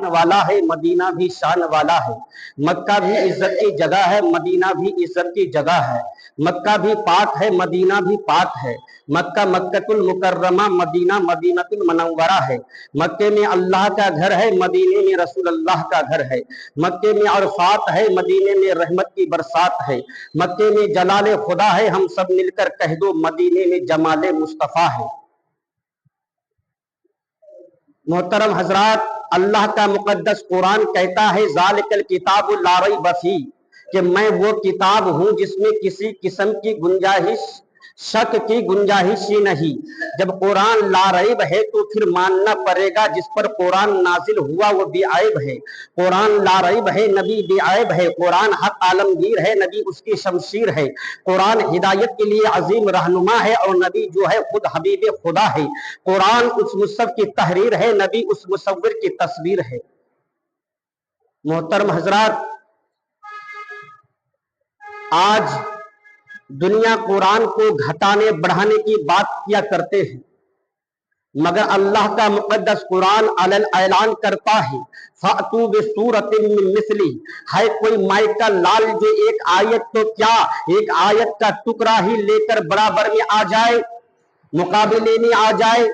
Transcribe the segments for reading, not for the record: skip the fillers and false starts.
वाला है, मदीना भी शान वाला है। मक्का भी इज्जत की जगह है, मदीना भी इज्जत की जगह है। मक्का भी पाक है, मदीना भी पाक है। मक्का मक्कतुल मुकर्रमा, मदीना मदीनतुल मुनव्वरा है। मक्के में अल्लाह का घर है, मदीने में रसूल अल्लाह का घर है। मक्के में अरफात है, मदीने में रहमत की बरसात है। मक्के में जलाले खुदा है, हम सब मिलकर कह दो मदीने में जमाले मुस्तफा है। मोहतरम हजरात, अल्लाह का मुकद्दस कुरान कहता है ज़ालिकल किताबु ला रैब फीह, कि मैं वो किताब हूं जिसमें किसी किस्म की गुंजाइश, शक की गुंजाइश ही नहीं। जब कुरान ला रैब है तो फिर मानना पड़ेगा जिस पर कुरान नाजिल हुआ वो बेआइब है। कुरान ला रैब है, नबी बेआइब है। कुरान हक आलमगीर है, नबी उसकी शमशीर है। कुरान हिदायत के लिए अजीम रहनुमा है और नबी जो है खुद हबीब खुदा है। कुरान उस मुसव्विर की तहरीर है, नबी उस मुसव्विर की तस्वीर है। मोहतरम हजरात, आज दुनिया कुरान को घटाने बढ़ाने की बात किया करते हैं, मगर अल्लाह का मुकद्दस कुरान अलल ऐलान करता है फातू बिसूरतिन मिन मिस्ली, है कोई माई का लाल जो एक आयत तो क्या एक आयत का टुकड़ा ही लेकर बराबर में आ जाए, मुकाबले में आ जाए।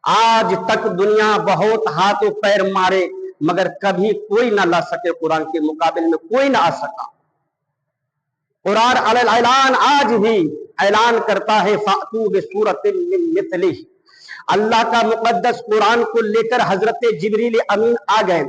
आज तक दुनिया बहुत हाथों पैर मारे मगर कभी कोई ना ला सके, कुरान के मुकाबले में कोई ना आ सका। कुरान अलल ऐलान आज भी ऐलान करता है फातू बिसूरतिन मिन मिस्लिही। अल्लाह का मुकद्दस कुरान को लेकर हजरत जिब्रील अमीन आ गए।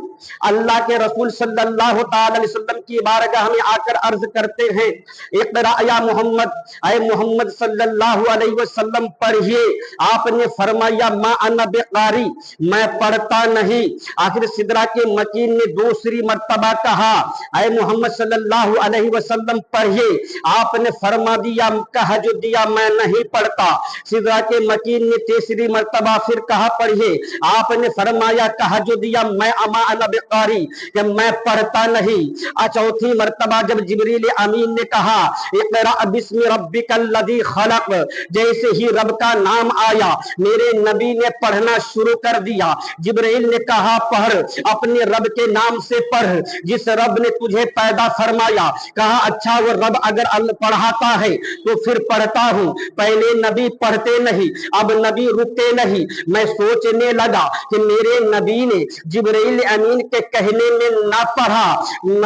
अल्लाह के रसूल सल्लल्लाहु अलैहि वसल्लम की बारगाह में आकर अर्ज करते हैं इक़रा या मोहम्मद, ऐ मोहम्मद सल्लल्लाहु अलैहि वसल्लम पढ़िए। आपने फरमाया मा अना बिकारी, मैं पढ़ता नहीं। आखिर सिदरा के मकीन ने दूसरी मर्तबा कहा ऐ मोहम्मद सल्लल्लाहु अलैहि वसल्लम पढ़िए। आपने फरमा दिया, कह जो दिया, मैं नहीं पढ़ता। सिदरा के मकीन ने तीसरी मर्तबा फिर कहा पढ़िए। आपने फरमाया, कहा जो दिया, मैं अमा अना बिकारी, कि मैं पढ़ता नहीं। चौथी मर्तबा जब जिब्रील अमीन ने कहा इक़रा बिस्मि रब्बिकल लज़ी खलक़, जैसे ही रब का नाम आया मेरे नबी ने पढ़ना शुरू कर दिया। जिब्रील ने कहा पढ़, अपने रब के नाम से पढ़ जिस रब ने तुझे पैदा फरमाया। कहा अच्छा, वो रब अगर पढ़ाता है तो फिर पढ़ता हूं। पहले नबी पढ़ते नहीं, अब नबी रुकते नहीं। मैं सोचने लगा कि मेरे नबी ने जिब्रील अमीन के कहने में ना पढ़ा,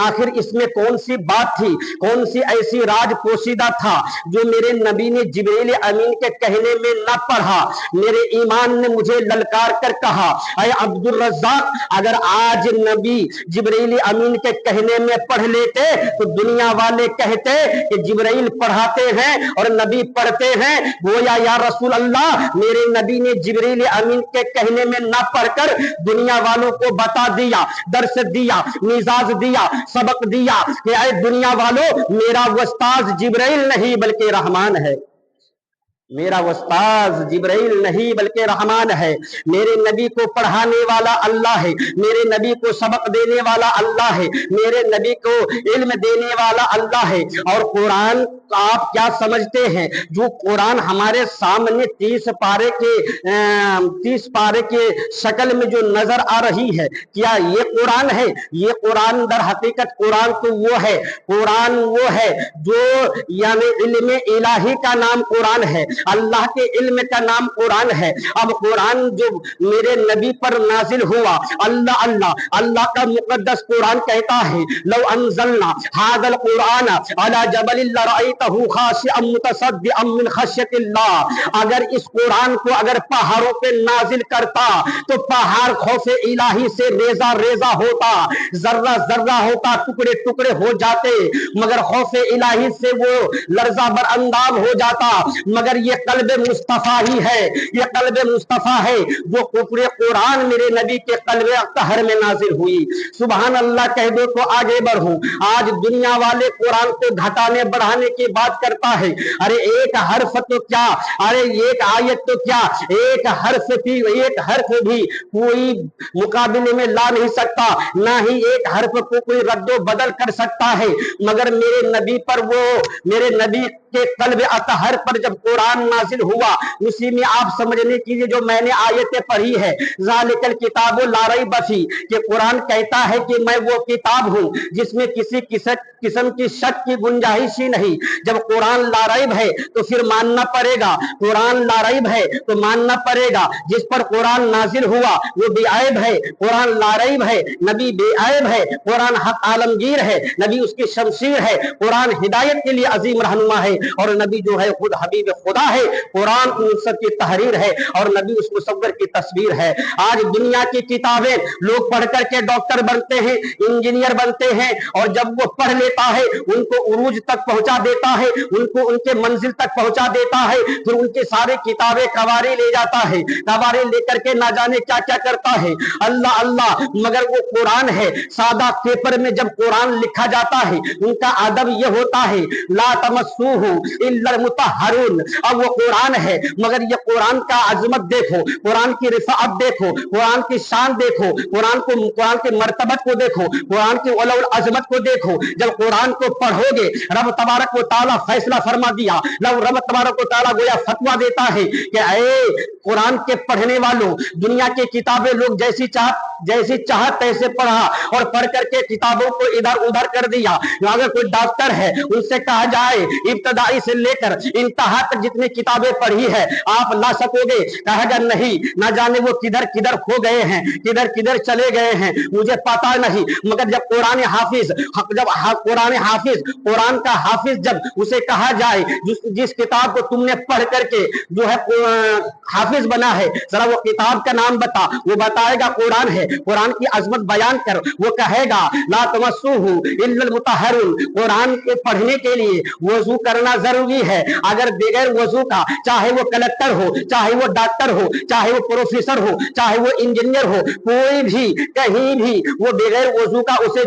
आखिर इसमें कौन सी बात थी, कौन सी ऐसी राज पोशीदा था जो मेरे नबी ने जिब्रील अमीन के कहने में ना पढ़ा। मेरे ईमान ने मुझे ललकार कर कहा ऐ अब्दुल रज़्ज़ाक, अगर आज नबी जिब्रील अमीन के कहने में पढ़ लेते तो दुनिया वाले कहते कि जिब्रील पढ़ाते हैं और नबी पढ़ते हैं। गोया या रसूल अल्लाह, मेरे नबी ने जिब्रील अमीन के कहने में ना पढ़कर दुनिया वालों को बता दिया, दर्श दिया, मिजाज दिया, सबक दिया कि ऐ दुनिया वालों, मेरा उस्ताद जिब्रील नहीं बल्कि रहमान है। मेरा उस्ताद जिब्रील नहीं बल्कि रहमान है। मेरे नबी को पढ़ाने वाला अल्लाह है, मेरे नबी को सबक देने वाला अल्लाह है, मेरे नबी को इल्म देने वाला अल्लाह है। और कुरान आप क्या समझते हैं, जो कुरान हमारे सामने 30 पारे के शक्ल में जो नजर आ रही है, क्या ये कुरान है? ये कुरान दर हकीकत कुरान तो वो है, कुरान वो है जो यानी इल्म इलाही का नाम कुरान है, अल्लाह के इल्म का नाम कुरान है। अब कुरान जो मेरे नबी पर नाजिल हुआ, अल्लाह अल्लाह अल्लाह का मुकद्दस कुरान कहता है लौ अंज़लना हाज़ल कुरान अला जबलिन लरअयतहु खाशिअम मुतसद्दिअम मिन खश्यतिल्लाह, अगर इस कुरान को अगर पहाड़ों पे नाजिल करता तो पहाड़ खौफे इलाही से रेजा रेजा होता, जर्रा जर्रा होता, टुकड़े टुकड़े हो जाते, मगर खौफे इलाही से वो लर्जा बरअंदाज हो जाता। मगर ये कल्बे मुस्तफा ही है, ये कल्बे मुस्तफा है जो पूरे कुरान मेरे नबी के कल्बे तहर में नाजिल हुई। सुभान अल्लाह कह दो तो आगे बढ़ूं। आज दुनिया वाले कुरान को घटाने बढ़ाने की बात करता है। अरे एक हर्फ तो क्या, अरे एक आयत तो क्या, एक हर्फ भी कोई मुकाबले में ला नहीं सकता, ना ही एक हर्फ को कोई रद्दो बदल कर सकता है। मगर मेरे नबी पर वो मेरे नबी के कल्ब अतहर पर जब कुरान नाजिल हुआ, उसी में आप समझने कीजिए जो मैंने आयतें पढ़ी है, ज़ालिकल किताबु ला रैब फीह, कि कुरान कहता है कि मैं वो किताब हूं जिसमें किसी किस्म की शक की गुंजाइश ही नहीं। जब कुरान ला रैब है तो फिर मानना पड़ेगा, कुरान ला रैब है तो मानना पड़ेगा। जिस पर कुरान नाजिल हुआ वो बेऐब है, कुरान ला रैब है, नबी बेऐब है, कुरान हक आलमगीर है, नबी उसकी शमशीर है, कुरान हिदायत के लिए अजीम रहनुमा है, और नबी जो है खुद हबीब खुदा है, कुरान उन्सत की तहरीर है, और नबी उस मुसव्वर की तस्वीर है। आज दुनिया की किताबें लोग पढ़ करके डॉक्टर बनते हैं, इंजीनियर बनते हैं, और जब वो पढ़ लेता है उनको उरूज तक पहुंचा देता है, उनको उनके मंजिल तक पहुंचा देता है, फिर उनके सारे किताबें कवारे ले जाता है, कवारे लेकर के ना जाने क्या क्या करता है। अल्लाह अल्लाह, मगर वो कुरान है। सादा पेपर में जब कुरान लिखा जाता है उनका अदब यह होता है, ला तमस्सूहु इल्लल मुतहहरून। अब वो कुरान है, मगर ये कुरान का अजमत देखो, कुरान की रिफाअत देखो, कुरान की शान देखो, कुरान के मर्तबत को देखो, कुरान की उलउल अजमत को देखो। जब कुरान को पढ़ोगे, रब तबारक व तआला फैसला फरमा दिया, रब तबारक व तआला गोया फतवा देता है कि ऐ कुरान के पढ़ने वालों, दुनिया की किताबें लोग जैसी चाह तैसे पढ़ा, और पढ़ करके किताबों को इधर उधर कर दिया। अगर कोई डॉक्टर है उनसे कहा जाए इब्तदाई से लेकर इंतहा तक जितनी किताबें पढ़ी है आप ला सकोगे? कहेगा नहीं, ना जाने वो किधर किधर खो गए हैं, किधर किधर चले गए हैं, मुझे पता नहीं। मगर जब कुरान कुरान का हाफिज जब उसे कहा जाए जिस किताब को तुमने पढ़ करके जो है हाफिज बना है, जरा वो किताब का नाम बता, वो बताएगा कुरान है। कुरान की अजमत बयान कर, वो कहेगा ला तमस्सूहु इल्लल मुतहहरून। कुरान के पढ़ने के लिए वजू करना जरूरी है। अगर बगैर वजू का, चाहे वो कलेक्टर हो, चाहे वो डॉक्टर हो, चाहे वो प्रोफेसर हो, चाहे वो इंजीनियर हो, कोई भी कहीं भी वो बगैर वजू का उसे